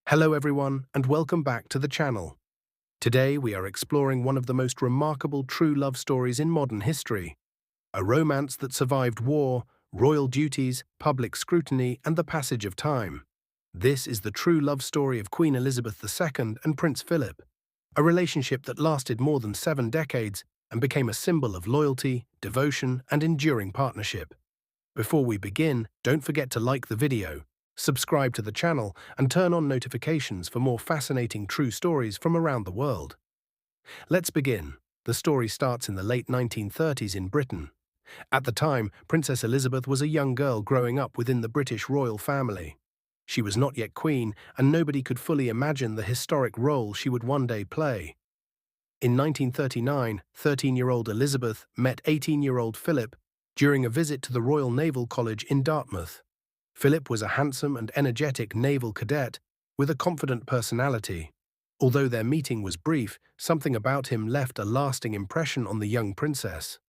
Hello everyone, and welcome back to the channel. Today we are exploring one of the most remarkable true love stories in modern history. A romance that survived war, royal duties, public scrutiny, and the passage of time. This is the true love story of Queen Elizabeth II and Prince Philip, a relationship that lasted more than 7 decades and became a symbol of loyalty, devotion, and enduring partnership. Before we begin, don't forget to like the video, subscribe to the channel, and turn on notifications for more fascinating true stories from around the world. Let's begin. The story starts in the late 1930s in Britain. At the time, Princess Elizabeth was a young girl growing up within the British royal family. She was not yet queen, and nobody could fully imagine the historic role she would one day play. In 1939, 13-year-old Elizabeth met 18-year-old Philip during a visit to the Royal Naval College in Dartmouth. Philip was a handsome and energetic naval cadet with a confident personality. Although their meeting was brief, something about him left a lasting impression on the young princess.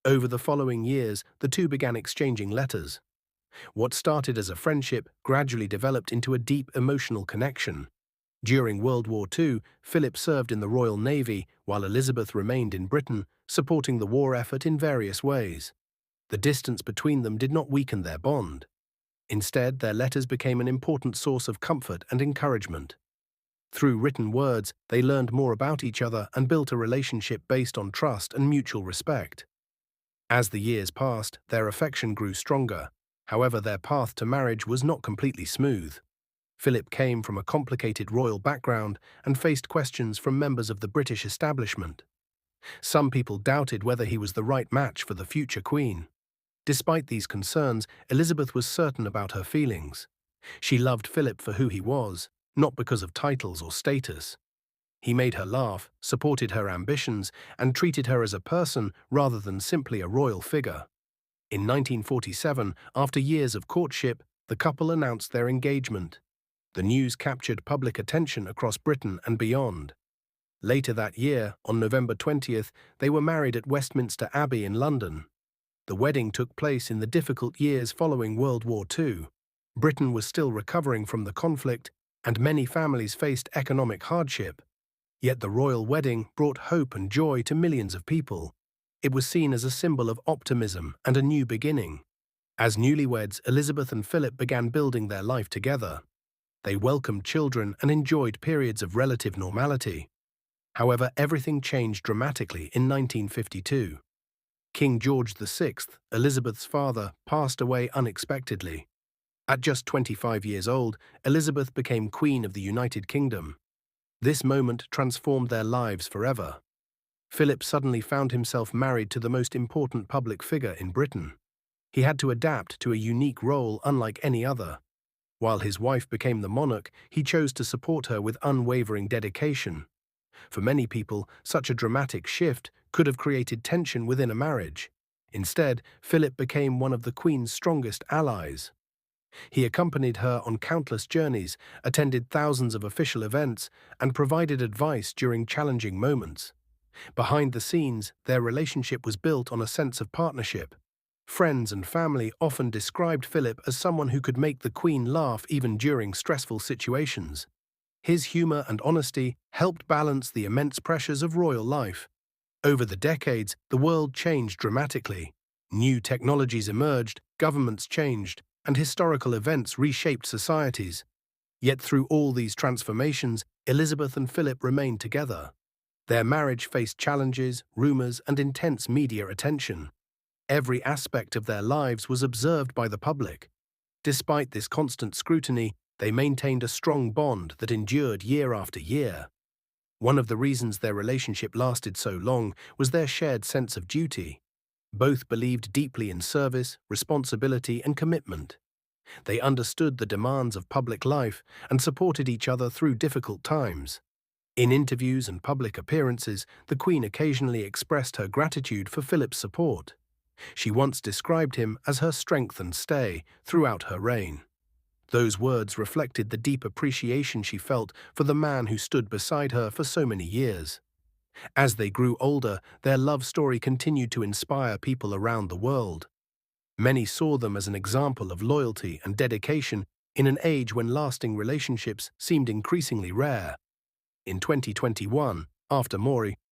Over the following years, the two began exchanging letters. What started as a friendship gradually developed into a deep emotional connection. During World War II, Philip served in the Royal Navy, while Elizabeth remained in Britain, supporting the war effort in various ways. The distance between them did not weaken their bond. Instead, their letters became an important source of comfort and encouragement. Through written words, they learned more about each other and built a relationship based on trust and mutual respect. As the years passed, their affection grew stronger. However, their path to marriage was not completely smooth. Philip came from a complicated royal background and faced questions from members of the British establishment. Some people doubted whether he was the right match for the future queen. Despite these concerns, Elizabeth was certain about her feelings. She loved Philip for who he was, not because of titles or status. He made her laugh, supported her ambitions, and treated her as a person rather than simply a royal figure. In 1947, after years of courtship, the couple announced their engagement. The news captured public attention across Britain and beyond. Later that year, on November 20th, they were married at Westminster Abbey in London. The wedding took place in the difficult years following World War II. Britain was still recovering from the conflict, and many families faced economic hardship. Yet the royal wedding brought hope and joy to millions of people. It was seen as a symbol of optimism and a new beginning. As newlyweds, Elizabeth and Philip began building their life together. They welcomed children and enjoyed periods of relative normality. However, everything changed dramatically in 1952. King George VI, Elizabeth's father, passed away unexpectedly. At just 25 years old, Elizabeth became Queen of the United Kingdom. This moment transformed their lives forever. Philip suddenly found himself married to the most important public figure in Britain. He had to adapt to a unique role unlike any other. While his wife became the monarch, he chose to support her with unwavering dedication. For many people, such a dramatic shift could have created tension within a marriage. Instead, Philip became one of the Queen's strongest allies. He accompanied her on countless journeys, attended thousands of official events, and provided advice during challenging moments. Behind the scenes, their relationship was built on a sense of partnership. Friends and family often described Philip as someone who could make the Queen laugh even during stressful situations. His humor and honesty helped balance the immense pressures of royal life. Over the decades, the world changed dramatically. New technologies emerged, governments changed, and historical events reshaped societies. Yet through all these transformations, Elizabeth and Philip remained together. Their marriage faced challenges, rumors, and intense media attention. Every aspect of their lives was observed by the public. Despite this constant scrutiny, they maintained a strong bond that endured year after year. One of the reasons their relationship lasted so long was their shared sense of duty. Both believed deeply in service, responsibility, and commitment. They understood the demands of public life and supported each other through difficult times. In interviews and public appearances, the Queen occasionally expressed her gratitude for Philip's support. She once described him as her strength and stay throughout her reign. Those words reflected the deep appreciation she felt for the man who stood beside her for so many years. As they grew older, their love story continued to inspire people around the world. Many saw them as an example of loyalty and dedication in an age when lasting relationships seemed increasingly rare. In 2021, after Maury,